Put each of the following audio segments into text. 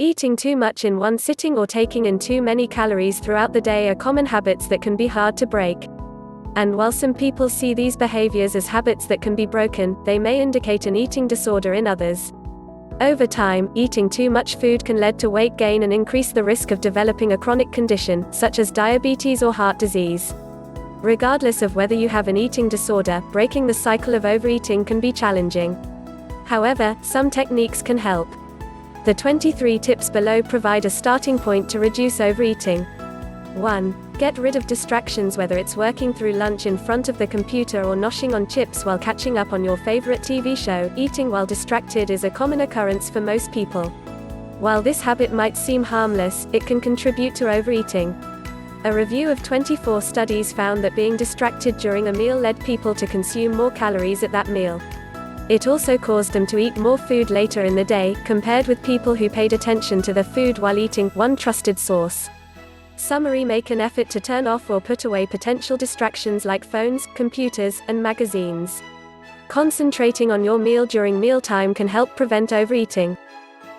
Eating too much in one sitting or taking in too many calories throughout the day are common habits that can be hard to break. And while some people see these behaviors as habits that can be broken, they may indicate an eating disorder in others. Over time, eating too much food can lead to weight gain and increase the risk of developing a chronic condition, such as diabetes or heart disease. Regardless of whether you have an eating disorder, breaking the cycle of overeating can be challenging. However, some techniques can help. The 23 tips below provide a starting point to reduce overeating. 1. Get rid of distractions, whether it's working through lunch in front of the computer or noshing on chips while catching up on your favorite TV show. Eating while distracted is a common occurrence for most people. While this habit might seem harmless, it can contribute to overeating. A review of 24 studies found that being distracted during a meal led people to consume more calories at that meal. It also caused them to eat more food later in the day, compared with people who paid attention to their food while eating. One trusted source. Summary: make an effort to turn off or put away potential distractions like phones, computers, and magazines. Concentrating on your meal during mealtime can help prevent overeating.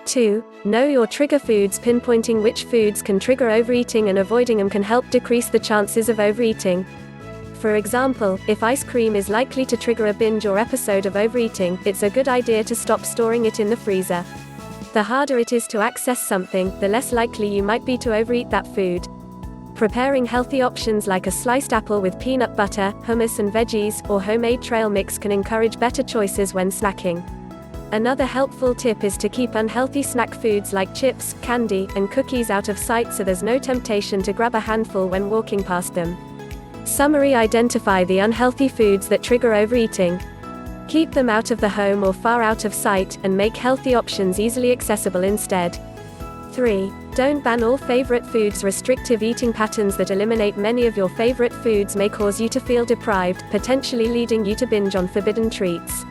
2. Know your trigger foods. Pinpointing which foods can trigger overeating and avoiding them can help decrease the chances of overeating. For example, if ice cream is likely to trigger a binge or episode of overeating, it's a good idea to stop storing it in the freezer. The harder it is to access something, the less likely you might be to overeat that food. Preparing healthy options like a sliced apple with peanut butter, hummus and veggies, or homemade trail mix can encourage better choices when snacking. Another helpful tip is to keep unhealthy snack foods like chips, candy, and cookies out of sight so there's no temptation to grab a handful when walking past them. Summary: identify the unhealthy foods that trigger overeating. Keep them out of the home or far out of sight, and make healthy options easily accessible instead. 3. Don't ban all favorite foods. Restrictive eating patterns that eliminate many of your favorite foods may cause you to feel deprived, potentially leading you to binge on forbidden treats.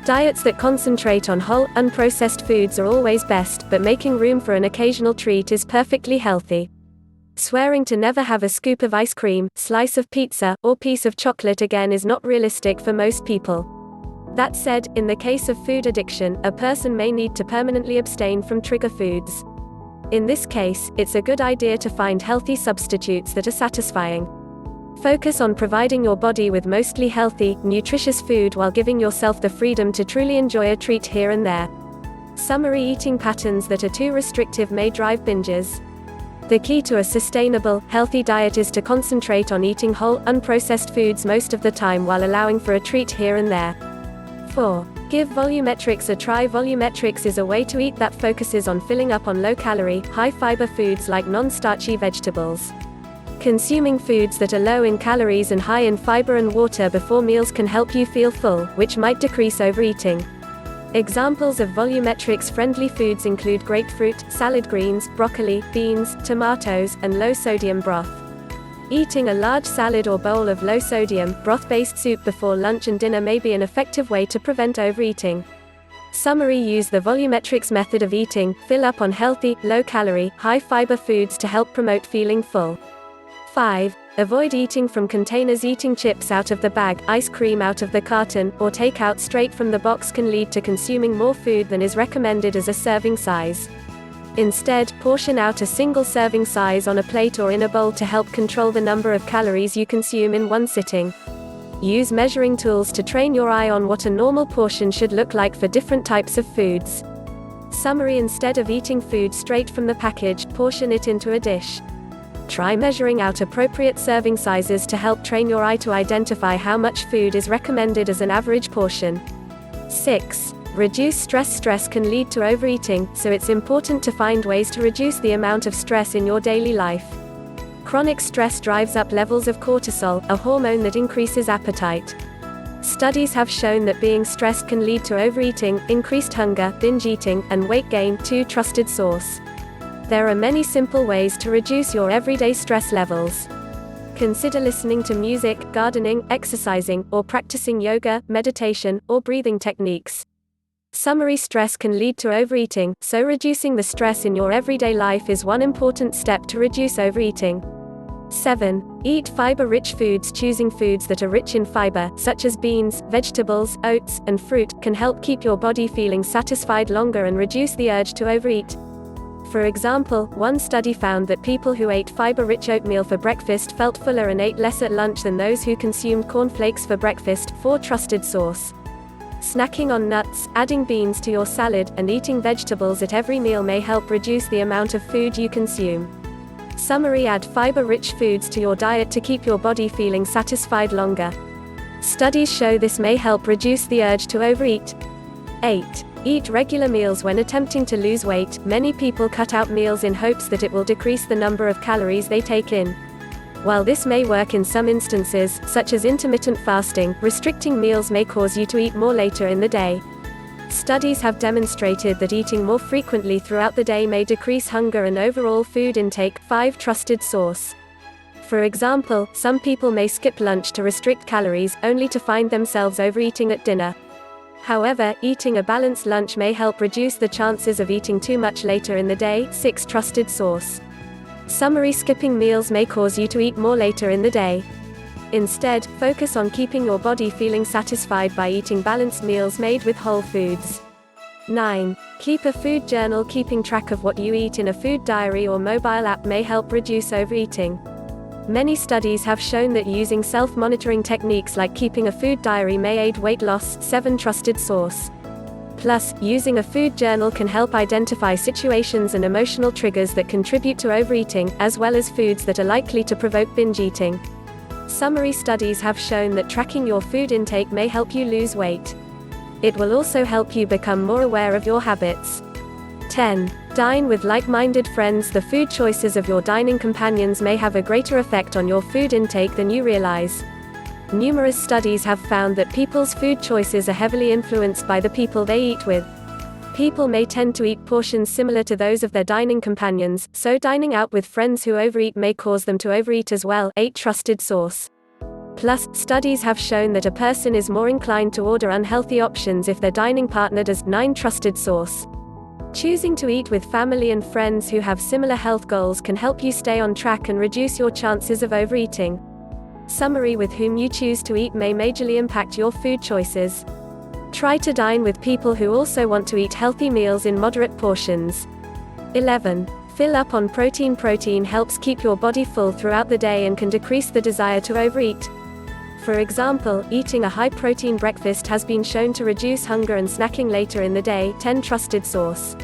Diets that concentrate on whole, unprocessed foods are always best, but making room for an occasional treat is perfectly healthy. Swearing to never have a scoop of ice cream, slice of pizza, or piece of chocolate again is not realistic for most people. That said, in the case of food addiction, a person may need to permanently abstain from trigger foods. In this case, it's a good idea to find healthy substitutes that are satisfying. Focus on providing your body with mostly healthy, nutritious food while giving yourself the freedom to truly enjoy a treat here and there. Summary: eating patterns that are too restrictive may drive binges. The key to a sustainable, healthy diet is to concentrate on eating whole, unprocessed foods most of the time while allowing for a treat here and there. 4. Give volumetrics a try. Volumetrics is a way to eat that focuses on filling up on low-calorie, high-fiber foods like non-starchy vegetables. Consuming foods that are low in calories and high in fiber and water before meals can help you feel full, which might decrease overeating. Examples of volumetrics-friendly foods include grapefruit, salad greens, broccoli, beans, tomatoes, and low-sodium broth. Eating a large salad or bowl of low-sodium, broth-based soup before lunch and dinner may be an effective way to prevent overeating. Summary: use the volumetrics method of eating, fill up on healthy, low-calorie, high-fiber foods to help promote feeling full. 5. Avoid eating from containers. Eating chips out of the bag, ice cream out of the carton, or takeout straight from the box can lead to consuming more food than is recommended as a serving size. Instead, portion out a single serving size on a plate or in a bowl to help control the number of calories you consume in one sitting. Use measuring tools to train your eye on what a normal portion should look like for different types of foods. Summary: instead of eating food straight from the package, portion it into a dish. Try measuring out appropriate serving sizes to help train your eye to identify how much food is recommended as an average portion. 6. Reduce stress. Stress can lead to overeating, so it's important to find ways to reduce the amount of stress in your daily life. Chronic stress drives up levels of cortisol, a hormone that increases appetite. Studies have shown that being stressed can lead to overeating, increased hunger, binge eating, and weight gain. 2. Trusted source. There are many simple ways to reduce your everyday stress levels. Consider listening to music, gardening, exercising, or practicing yoga, meditation, or breathing techniques. Summary: stress can lead to overeating, so reducing the stress in your everyday life is one important step to reduce overeating. 7. Eat fiber-rich foods. Choosing foods that are rich in fiber, such as beans, vegetables, oats, and fruit, can help keep your body feeling satisfied longer and reduce the urge to overeat. For example, one study found that people who ate fiber-rich oatmeal for breakfast felt fuller and ate less at lunch than those who consumed cornflakes for breakfast. 4. Trusted source. Snacking on nuts, adding beans to your salad, and eating vegetables at every meal may help reduce the amount of food you consume. Summary: add fiber-rich foods to your diet to keep your body feeling satisfied longer. Studies show this may help reduce the urge to overeat. 8. Eat regular meals when attempting to lose weight. Many people cut out meals in hopes that it will decrease the number of calories they take in. While this may work in some instances, such as intermittent fasting, restricting meals may cause you to eat more later in the day. Studies have demonstrated that eating more frequently throughout the day may decrease hunger and overall food intake. 5. Trusted source. For example, some people may skip lunch to restrict calories, only to find themselves overeating at dinner. However, eating a balanced lunch may help reduce the chances of eating too much later in the day. 6. Trusted source. Summary: skipping meals may cause you to eat more later in the day. Instead, focus on keeping your body feeling satisfied by eating balanced meals made with whole foods. 9. Keep a food journal. Keeping track of what you eat in a food diary or mobile app may help reduce overeating. Many studies have shown that using self-monitoring techniques like keeping a food diary may aid weight loss. 7. Trusted source. Plus, using a food journal can help identify situations and emotional triggers that contribute to overeating, as well as foods that are likely to provoke binge eating. Summary: studies have shown that tracking your food intake may help you lose weight. It will also help you become more aware of your habits. 10. Dine with like-minded friends. The food choices of your dining companions may have a greater effect on your food intake than you realize. Numerous studies have found that people's food choices are heavily influenced by the people they eat with. People may tend to eat portions similar to those of their dining companions, so dining out with friends who overeat may cause them to overeat as well. 8. Trusted source. Plus, studies have shown that a person is more inclined to order unhealthy options if their dining partner does. 9. Trusted source. Choosing to eat with family and friends who have similar health goals can help you stay on track and reduce your chances of overeating. Summary: with whom you choose to eat may majorly impact your food choices. Try to dine with people who also want to eat healthy meals in moderate portions. 11. Fill up on protein. Protein helps keep your body full throughout the day and can decrease the desire to overeat. For example, eating a high-protein breakfast has been shown to reduce hunger and snacking later in the day. 10. Trusted source.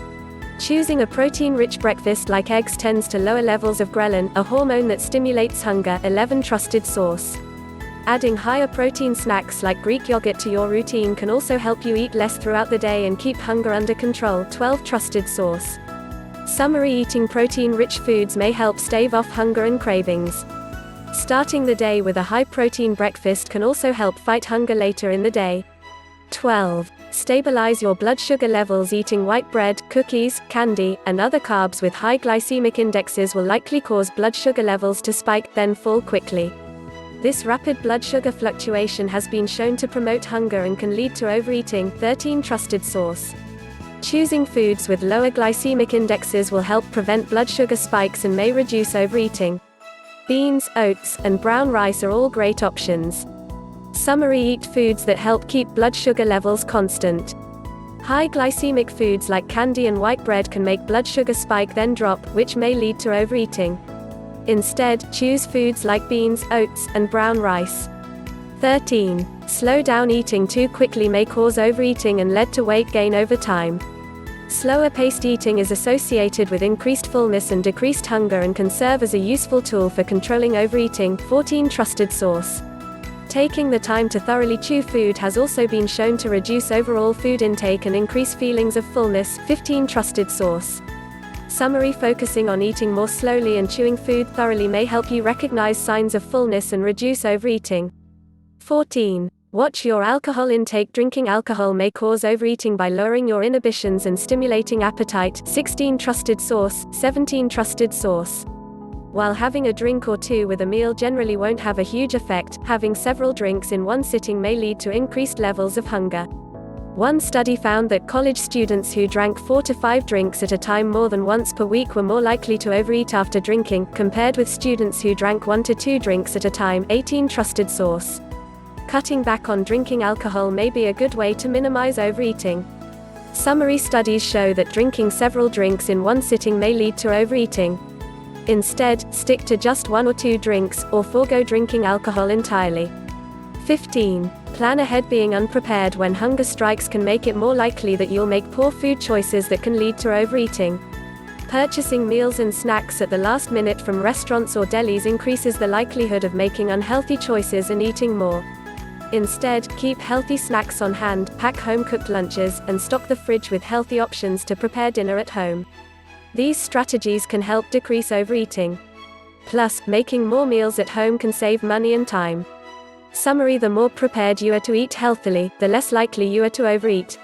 Choosing a protein-rich breakfast like eggs tends to lower levels of ghrelin, a hormone that stimulates hunger. 11. Trusted source. Adding higher protein snacks like Greek yogurt to your routine can also help you eat less throughout the day and keep hunger under control. 12. Trusted source. Summary: eating protein-rich foods may help stave off hunger and cravings. Starting the day with a high-protein breakfast can also help fight hunger later in the day. 12. Stabilize your blood sugar levels. Eating white bread, cookies, candy, and other carbs with high glycemic indexes will likely cause blood sugar levels to spike, then fall quickly. This rapid blood sugar fluctuation has been shown to promote hunger and can lead to overeating. 13. Trusted source. Choosing foods with lower glycemic indexes will help prevent blood sugar spikes and may reduce overeating. Beans, oats, and brown rice are all great options. Summary: eat foods that help keep blood sugar levels constant. High glycemic foods like candy and white bread can make blood sugar spike then drop, which may lead to overeating. Instead, choose foods like beans, oats, and brown rice. 13. Slow down. Eating too quickly may cause overeating and lead to weight gain over time. Slower-paced eating is associated with increased fullness and decreased hunger and can serve as a useful tool for controlling overeating. 14. Trusted source. Taking the time to thoroughly chew food has also been shown to reduce overall food intake and increase feelings of fullness. 15. Trusted source. Summary: focusing on eating more slowly and chewing food thoroughly may help you recognize signs of fullness and reduce overeating. 14. Watch your alcohol intake. Drinking alcohol may cause overeating by lowering your inhibitions and stimulating appetite. 16. Trusted source. 17. Trusted source. While having a drink or two with a meal generally won't have a huge effect, having several drinks in one sitting may lead to increased levels of hunger. One study found that college students who drank 4 to 5 drinks at a time more than once per week were more likely to overeat after drinking, compared with students who drank 1 to 2 drinks at a time. 18. Trusted source. Cutting back on drinking alcohol may be a good way to minimize overeating. Summary studies show that drinking several drinks in one sitting may lead to overeating. Instead, stick to just 1 or 2 drinks, or forego drinking alcohol entirely. 15. Plan ahead. Being unprepared when hunger strikes can make it more likely that you'll make poor food choices that can lead to overeating. Purchasing meals and snacks at the last minute from restaurants or delis increases the likelihood of making unhealthy choices and eating more. Instead, keep healthy snacks on hand, pack home-cooked lunches, and stock the fridge with healthy options to prepare dinner at home. These strategies can help decrease overeating. Plus, making more meals at home can save money and time. Summary: the more prepared you are to eat healthily, the less likely you are to overeat.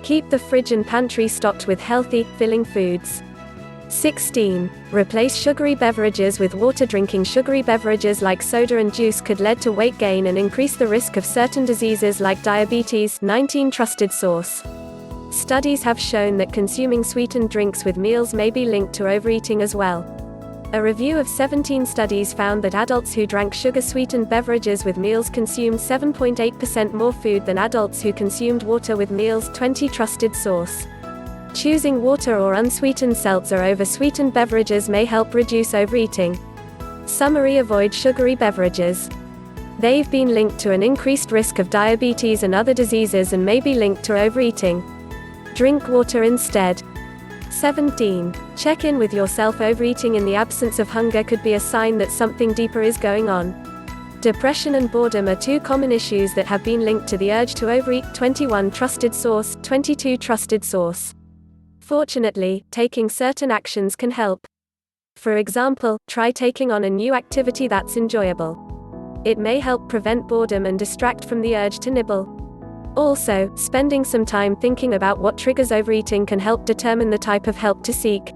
Keep the fridge and pantry stocked with healthy, filling foods. 16. Replace sugary beverages with water. Drinking sugary beverages like soda and juice could lead to weight gain and increase the risk of certain diseases like diabetes. 19. Trusted source. Studies have shown that consuming sweetened drinks with meals may be linked to overeating as well. A review of 17 studies found that adults who drank sugar-sweetened beverages with meals consumed 7.8% more food than adults who consumed water with meals. 20. Trusted source. Choosing water or unsweetened seltzer over sweetened beverages may help reduce overeating. Summary: avoid sugary beverages. They've been linked to an increased risk of diabetes and other diseases and may be linked to overeating. Drink water instead. 17. Check in with yourself. Overeating in the absence of hunger could be a sign that something deeper is going on. Depression and boredom are 2 common issues that have been linked to the urge to overeat. 21. Trusted source. 22. Trusted source. Fortunately, taking certain actions can help. For example, try taking on a new activity that's enjoyable. It may help prevent boredom and distract from the urge to nibble. Also, spending some time thinking about what triggers overeating can help determine the type of help to seek.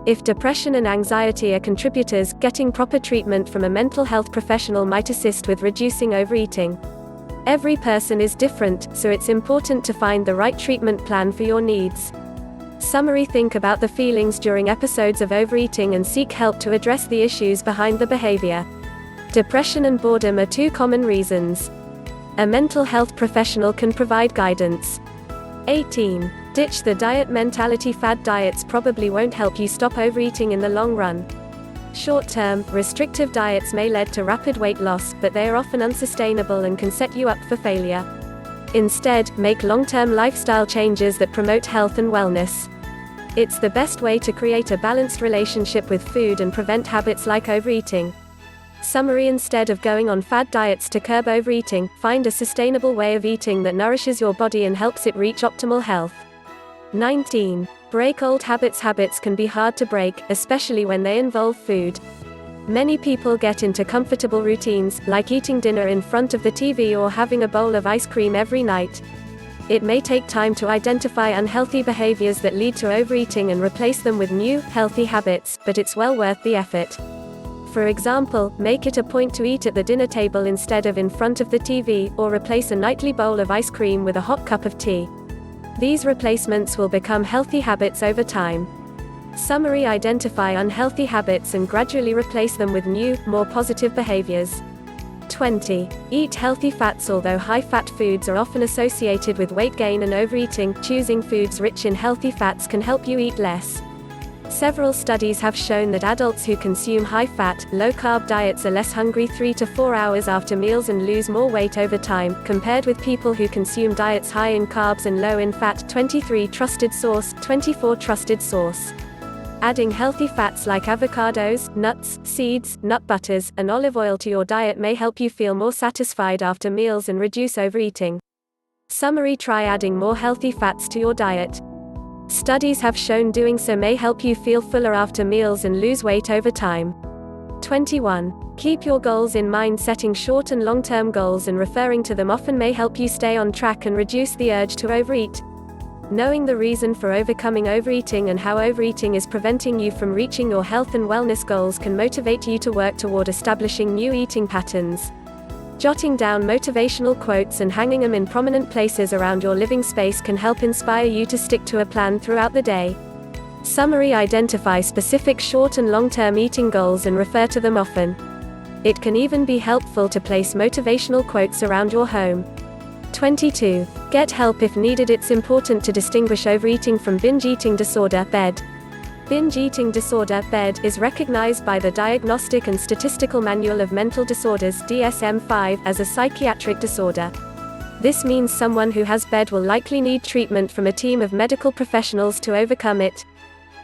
If depression and anxiety are contributors, getting proper treatment from a mental health professional might assist with reducing overeating. Every person is different, so it's important to find the right treatment plan for your needs. Summary: think about the feelings during episodes of overeating and seek help to address the issues behind the behavior. Depression and boredom are 2 common reasons. A mental health professional can provide guidance. 18. Ditch the diet mentality. Fad diets probably won't help you stop overeating in the long run. Short-term, restrictive diets may lead to rapid weight loss, but they are often unsustainable and can set you up for failure. Instead, make long-term lifestyle changes that promote health and wellness. It's the best way to create a balanced relationship with food and prevent habits like overeating. Summary: instead of going on fad diets to curb overeating, find a sustainable way of eating that nourishes your body and helps it reach optimal health. 19. Break old habits. Habits can be hard to break, especially when they involve food. Many people get into comfortable routines, like eating dinner in front of the TV or having a bowl of ice cream every night. It may take time to identify unhealthy behaviors that lead to overeating and replace them with new, healthy habits, but it's well worth the effort. For example, make it a point to eat at the dinner table instead of in front of the TV, or replace a nightly bowl of ice cream with a hot cup of tea. These replacements will become healthy habits over time. Summary: identify unhealthy habits and gradually replace them with new, more positive behaviors. 20. Eat healthy fats. Although high-fat foods are often associated with weight gain and overeating, choosing foods rich in healthy fats can help you eat less. Several studies have shown that adults who consume high-fat, low-carb diets are less hungry 3 to 4 hours after meals and lose more weight over time, compared with people who consume diets high in carbs and low in fat. 23. Trusted source. 24. Trusted source. Adding healthy fats like avocados, nuts, seeds, nut butters, and olive oil to your diet may help you feel more satisfied after meals and reduce overeating. Summary: try adding more healthy fats to your diet. Studies have shown doing so may help you feel fuller after meals and lose weight over time. 21. Keep your goals in mind. Setting short and long-term goals and referring to them often may help you stay on track and reduce the urge to overeat. Knowing the reason for overcoming overeating and how overeating is preventing you from reaching your health and wellness goals can motivate you to work toward establishing new eating patterns. Jotting down motivational quotes and hanging them in prominent places around your living space can help inspire you to stick to a plan throughout the day. Summary: identify specific short and long-term eating goals and refer to them often. It can even be helpful to place motivational quotes around your home. 22. Get help if needed. It's important to distinguish overeating from binge eating disorder, BED. Binge eating disorder, BED, is recognized by the Diagnostic and Statistical Manual of Mental Disorders, DSM-5, as a psychiatric disorder. This means someone who has BED will likely need treatment from a team of medical professionals to overcome it.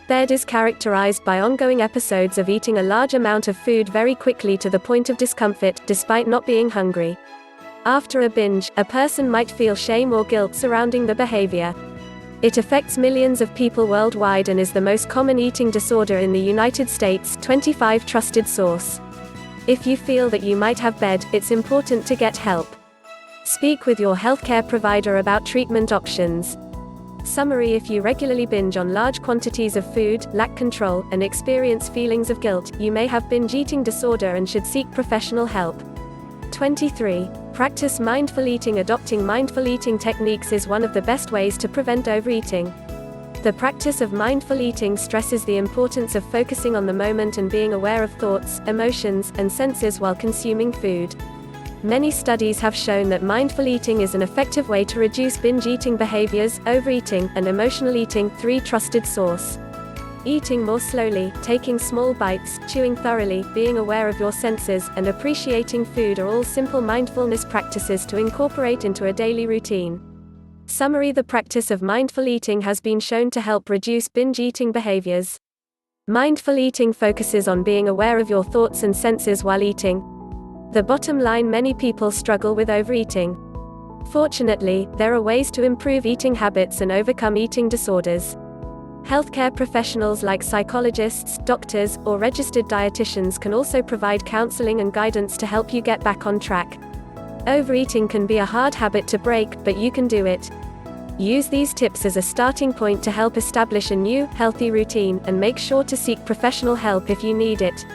BED is characterized by ongoing episodes of eating a large amount of food very quickly to the point of discomfort, despite not being hungry. After a binge, a person might feel shame or guilt surrounding the behavior. It affects millions of people worldwide and is the most common eating disorder in the United States. 25 Trusted source. If you feel that you might have BED, it's important to get help. Speak with your healthcare provider about treatment options. Summary: if you regularly binge on large quantities of food, lack control, and experience feelings of guilt, you may have binge eating disorder and should seek professional help. 23. Practice mindful eating. Adopting mindful eating techniques is one of the best ways to prevent overeating. The practice of mindful eating stresses the importance of focusing on the moment and being aware of thoughts, emotions, and senses while consuming food. Many studies have shown that mindful eating is an effective way to reduce binge eating behaviors, overeating, and emotional eating. 3 Trusted source. Eating more slowly, taking small bites, chewing thoroughly, being aware of your senses, and appreciating food are all simple mindfulness practices to incorporate into a daily routine. Summary: the practice of mindful eating has been shown to help reduce binge eating behaviors. Mindful eating focuses on being aware of your thoughts and senses while eating. The bottom line: many people struggle with overeating. Fortunately, there are ways to improve eating habits and overcome eating disorders. Healthcare professionals like psychologists, doctors, or registered dietitians can also provide counseling and guidance to help you get back on track. Overeating can be a hard habit to break, but you can do it. Use these tips as a starting point to help establish a new, healthy routine, and make sure to seek professional help if you need it.